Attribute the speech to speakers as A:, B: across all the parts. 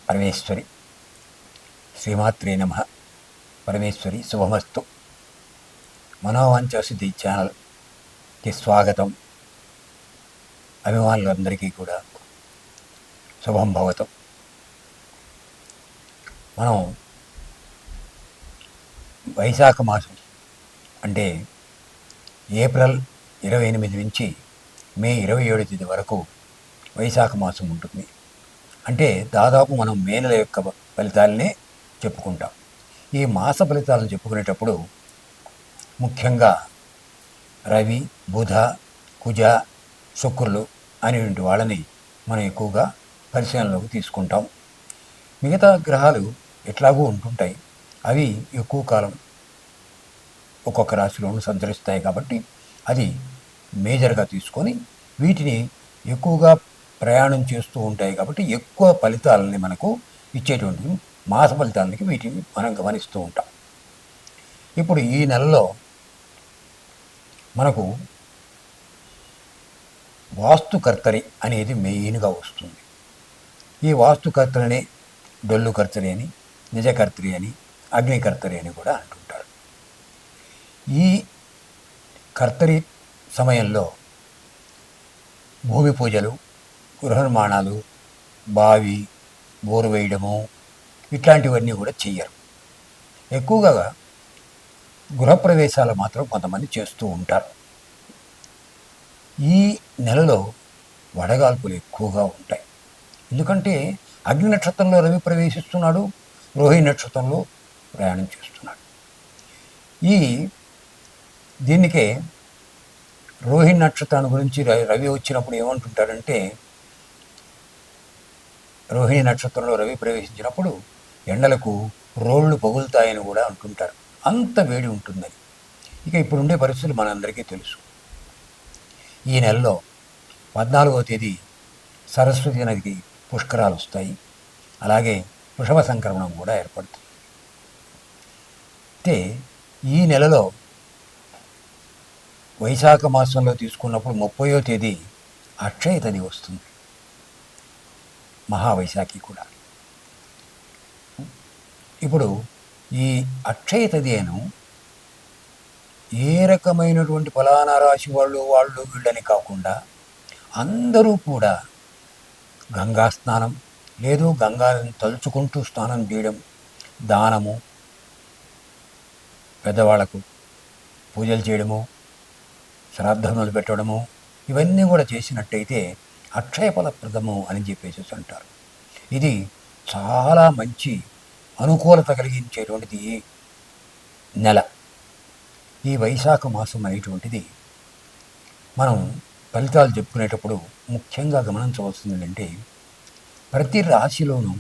A: పరమేశ్వరి. శ్రీమాత్రే నమః. పరమేశ్వరి శుభమస్తు. మనోవాంఛసిద్ధి ఛానల్కి స్వాగతం. అభిమానులందరికీ కూడా శుభం భవతం. మనం వైశాఖ మాసం అంటే ఏప్రిల్ 28 నుంచి మే 27 తేదీ వరకు వైశాఖ మాసం ఉంటుంది. అంటే దాదాపు మనం మే నెల యొక్క ఫలితాలనే చెప్పుకుంటాం. ఈ మాస ఫలితాలను చెప్పుకునేటప్పుడు ముఖ్యంగా రవి, బుధ, కుజ, శుక్రులు అనేటువంటి వాళ్ళని మనం ఎక్కువగా పరిశీలనలోకి తీసుకుంటాం. మిగతా గ్రహాలు ఎట్లాగూ ఉంటుంటాయి. అవి ఎక్కువ కాలం ఒక్కొక్క రాశిలోనూ సంచరిస్తాయి కాబట్టి అది మేజర్గా తీసుకొని వీటిని ఎక్కువగా ప్రయాణం చేస్తూ ఉంటాయి కాబట్టి ఎక్కువ ఫలితాలని మనకు ఇచ్చేటువంటి మాస ఫలితాలకి వీటిని మనం గమనిస్తూ ఉంటాం. ఇప్పుడు ఈ నెలలో మనకు వాస్తుకర్తరి అనేది మెయిన్గా వస్తుంది. ఈ వాస్తుకర్తరిని డొల్లు కర్తరి అని, నిజకర్తరి అని, అగ్నికర్తరి అని కూడా అంటుంటారు. ఈ కర్తరి సమయంలో భూమి పూజలు, గృహ నిర్మాణాలు, బావి, బోరు వేయడము ఇట్లాంటివన్నీ కూడా చెయ్యరు. ఎక్కువగా గృహప్రవేశాలు మాత్రం కొంతమంది చేస్తూ ఉంటారు. ఈ నెలలో వడగాల్పులు ఎక్కువగా ఉంటాయి. ఎందుకంటే అగ్ని నక్షత్రంలో రవి ప్రవేశిస్తున్నాడు, రోహిణి నక్షత్రంలో ప్రయాణం చేస్తున్నాడు. దీనికే రోహిణి నక్షత్రాన్ని గురించి రవి వచ్చినప్పుడు ఏమంటుంటారంటే, రోహిణి నక్షత్రంలో రవి ప్రవేశించినప్పుడు ఎండలకు రోళ్ళు పగులుతాయని కూడా అంటుంటారు. అంత వేడి ఉంటుందని. ఇక ఇప్పుడుండే పరిస్థితులు మనందరికీ తెలుసు. ఈ నెలలో 14వ తేదీ సరస్వతి నదికి పుష్కరాలు వస్తాయి. అలాగే వృషభ సంక్రమణం కూడా ఏర్పడుతుంది. అయితే ఈ నెలలో వైశాఖ మాసంలో తీసుకున్నప్పుడు 30వ తేదీ అక్షయ తది వస్తుంది, మహావైశాఖి కూడా. ఇప్పుడు ఈ అక్షయ తదిను ఏ రకమైనటువంటి ఫలానా రాశి వాళ్ళు వీళ్ళని కాకుండా అందరూ కూడా గంగా స్నానం, లేదు గంగాని తలుచుకుంటూ స్నానం చేయడం, దానము, పెద్దవాళ్లకు పూజలు చేయడము, శ్రాద్ధములు పెట్టడము, ఇవన్నీ కూడా చేసినట్టయితే అక్షయ ఫలప్రదము అని చెప్పేసి అంటారు. ఇది చాలా మంచి అనుకూలత కలిగించేటువంటిది ఈ నెల. ఈ వైశాఖ మాసం అనేటువంటిది మనం ఫలితాలు చెప్పుకునేటప్పుడు ముఖ్యంగా గమనించవలసింది ఏంటంటే, ప్రతి రాశిలోనూ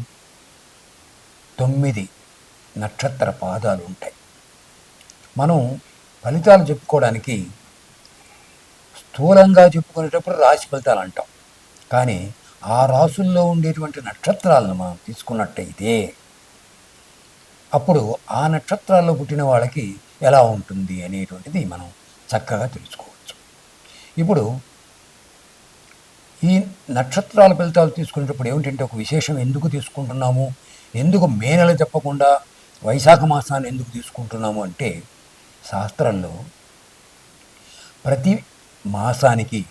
A: 9 నక్షత్ర పాదాలు ఉంటాయి. మనం ఫలితాలు చెప్పుకోవడానికి స్థూలంగా చెప్పుకునేటప్పుడు రాశి ఫలితాలు అంటాం. కానీ ఆ రాశుల్లో ఉండేటువంటి నక్షత్రాలను మనం తీసుకున్నట్టయితే అప్పుడు ఆ నక్షత్రాల్లో పుట్టిన వాళ్ళకి ఎలా ఉంటుంది అనేటువంటిది మనం చక్కగా తెలుసుకోవచ్చు. ఇప్పుడు ఈ నక్షత్రాల ఫలితాలు తీసుకునేటప్పుడు ఏమిటంటే, ఒక విశేషం ఎందుకు తీసుకుంటున్నాము, ఎందుకు మే నెల చెప్పకుండా వైశాఖ మాసాన్ని ఎందుకు తీసుకుంటున్నాము అంటే, శాస్త్రంలో ప్రతి మాసానికి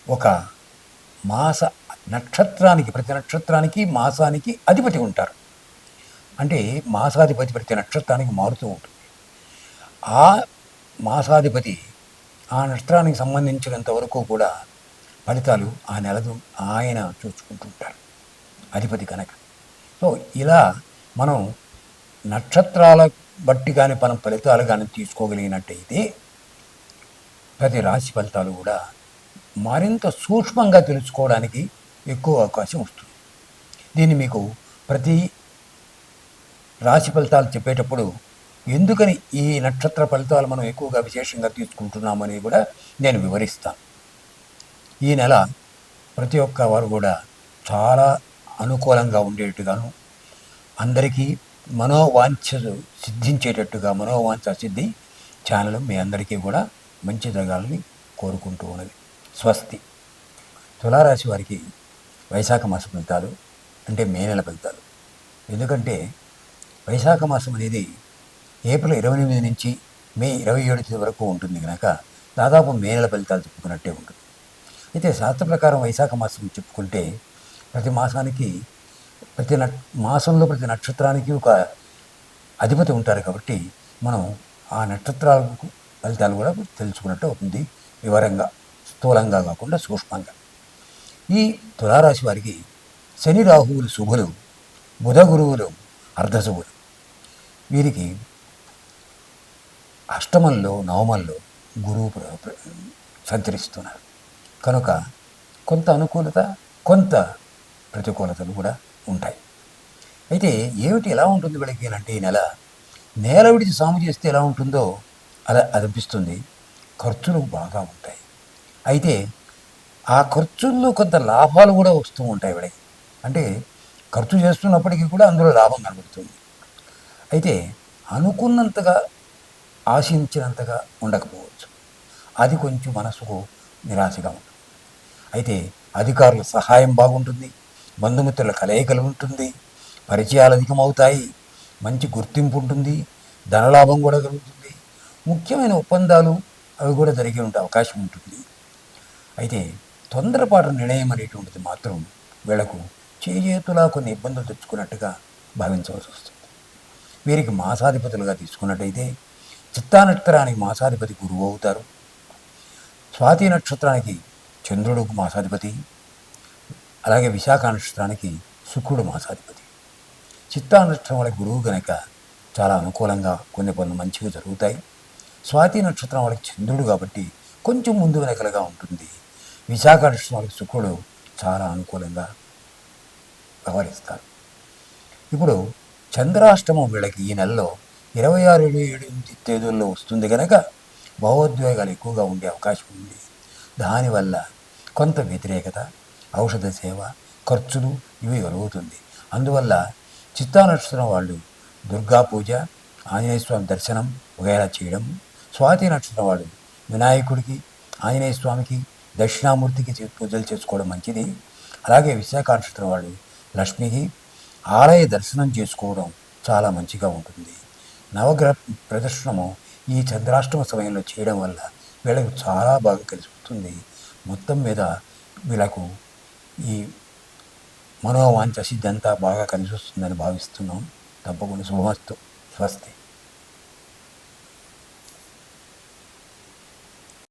A: ఒక మాస నక్షత్రానికి, ప్రతి నక్షత్రానికి మాసానికి అధిపతి ఉంటారు. అంటే మాసాధిపతి ప్రతి నక్షత్రానికి మారుతూ ఉంటుంది. ఆ మాసాధిపతి ఆ నక్షత్రానికి సంబంధించినంత వరకు కూడా ఫలితాలు ఆ నెలలు ఆయన చూసుకుంటుంటారు, అధిపతి కనుక. సో ఇలా మనం నక్షత్రాల బట్టి కానీ మనం ఫలితాలు కానీ తీసుకోగలిగినట్టయితే ప్రతి రాశి ఫలితాలు కూడా మరింత సూక్ష్మంగా తెలుసుకోవడానికి ఎక్కువ అవకాశం వస్తుంది. దీన్ని మీకు ప్రతి రాశి ఫలితాలు చెప్పేటప్పుడు ఎందుకని ఈ నక్షత్ర ఫలితాలు మనం ఎక్కువగా విశేషంగా తీసుకుంటున్నామని కూడా నేను వివరిస్తాను. ఈ నెల ప్రతి ఒక్క వారు కూడా చాలా అనుకూలంగా ఉండేట్టుగాను, అందరికీ మనోవాంఛలు సిద్ధించేటట్టుగా మనోవాంఛ సిద్ధి ఛానల్ మీ అందరికీ కూడా మంచి జరగాలని కోరుకుంటూ ఉన్నది. స్వస్తి. తులారాశి వారికి వైశాఖ మాస ఫలితాలు అంటే మే నెల ఫలితాలు. ఎందుకంటే వైశాఖ మాసం అనేది ఏప్రిల్ 28 నుంచి మే 27 తేదీ వరకు ఉంటుంది కనుక దాదాపు మే నెల ఫలితాలు చెప్పుకున్నట్టే ఉంటుంది. అయితే శాస్త్ర ప్రకారం వైశాఖ మాసం చెప్పుకుంటే ప్రతి మాసానికి మాసంలో ప్రతి నక్షత్రానికి ఒక అధిపతి ఉంటారు కాబట్టి మనం ఆ నక్షత్రాలకు ఫలితాలు కూడా తెలుసుకున్నట్టు అవుతుంది, వివరంగా, స్థూలంగా కాకుండా సూక్ష్మంగా. ఈ తులారాశి వారికి శని రాహువులు శుభులు, బుధ గురువులు అర్ధశుభులు. వీరికి అష్టమంలో నవమంలో గురువు సంచరిస్తున్నారు కనుక కొంత అనుకూలత, కొంత ప్రతికూలతలు కూడా ఉంటాయి. అయితే ఏమిటి ఎలా ఉంటుంది వీళ్ళకి అంటే ఈ నేల విడిచి సాము చేస్తే ఎలా ఉంటుందో అలా అనిపిస్తుంది. ఖర్చులు బాగా ఉంటాయి. అయితే ఆ ఖర్చుల్లో కొంత లాభాలు కూడా వస్తూ ఉంటాయి వీళ్ళకి. అంటే ఖర్చు చేస్తున్నప్పటికీ కూడా అందులో లాభం కనబడుతుంది. అయితే అనుకున్నంతగా, ఆశించినంతగా ఉండకపోవచ్చు. అది కొంచెం మనసుకు నిరాశగా ఉంటుంది. అయితే అధికారుల సహాయం బాగుంటుంది, బంధుమిత్రుల కలయికలు ఉంటుంది, పరిచయాలు అధికమవుతాయి, మంచి గుర్తింపు ఉంటుంది, ధనలాభం కూడా కలుగుతుంది, ముఖ్యమైన ఒప్పందాలు అవి కూడా జరిగే ఉండే అవకాశం ఉంటుంది. అయితే తొందరపాటు నిర్ణయం అనేటువంటిది మాత్రం వీళ్లకు చేతులా కొన్ని ఇబ్బందులు తెచ్చుకున్నట్టుగా భావించవలసి వస్తుంది. వీరికి మాసాధిపతులుగా తీసుకున్నట్టయితే చిత్తా నక్షత్రానికి మాసాధిపతి గురువు అవుతారు. స్వాతి నక్షత్రానికి చంద్రుడు మాసాధిపతి, అలాగే విశాఖ నక్షత్రానికి శుక్రుడు మాసాధిపతి. చిత్తా నక్షత్రం వాళ్ళకి గురువు కనుక చాలా అనుకూలంగా కొన్ని పనులు మంచిగా జరుగుతాయి. స్వాతి నక్షత్రం వాళ్ళకి చంద్రుడు కాబట్టి కొంచెం ముందు వెనకలుగా ఉంటుంది. విశాఖ నక్షత్రం వాళ్ళకి శుక్రుడు చాలా అనుకూలంగా వ్యవహరిస్తారు. ఇప్పుడు చంద్రాష్టమం వీళ్ళకి ఈ నెలలో 26-27 తేదీల్లో వస్తుంది కనుక భావోద్వేగాలు ఎక్కువగా ఉండే అవకాశం ఉంది. దానివల్ల కొంత వ్యతిరేకత, ఔషధ సేవ, ఖర్చులు ఇవి కలుగుతుంది. అందువల్ల చిత్తా నక్షత్రం వాళ్ళు దుర్గా పూజ, ఆంజనేయ స్వామి దర్శనం వగైరా చేయడం, స్వాతి నక్షత్రం వాళ్ళు వినాయకుడికి, ఆంజనేయ స్వామికి, దక్షిణామూర్తికి పూజలు చేసుకోవడం మంచిది. అలాగే విశాఖ నక్షత్రం వాళ్ళు లక్ష్మికి ఆలయ దర్శనం చేసుకోవడం చాలా మంచిగా ఉంటుంది. నవగ్రహ ప్రదర్శనము ఈ చంద్రాష్టమ సమయంలో చేయడం వల్ల వీళ్ళకు చాలా బాగా కలిసిపోతుంది. మొత్తం మీద వీళ్ళకు ఈ మనోవాంఛ సిద్ధి అంతా బాగా కలిసి వస్తుందని భావిస్తున్నాం. తప్పకుండా శుభమస్తు. స్వస్తి.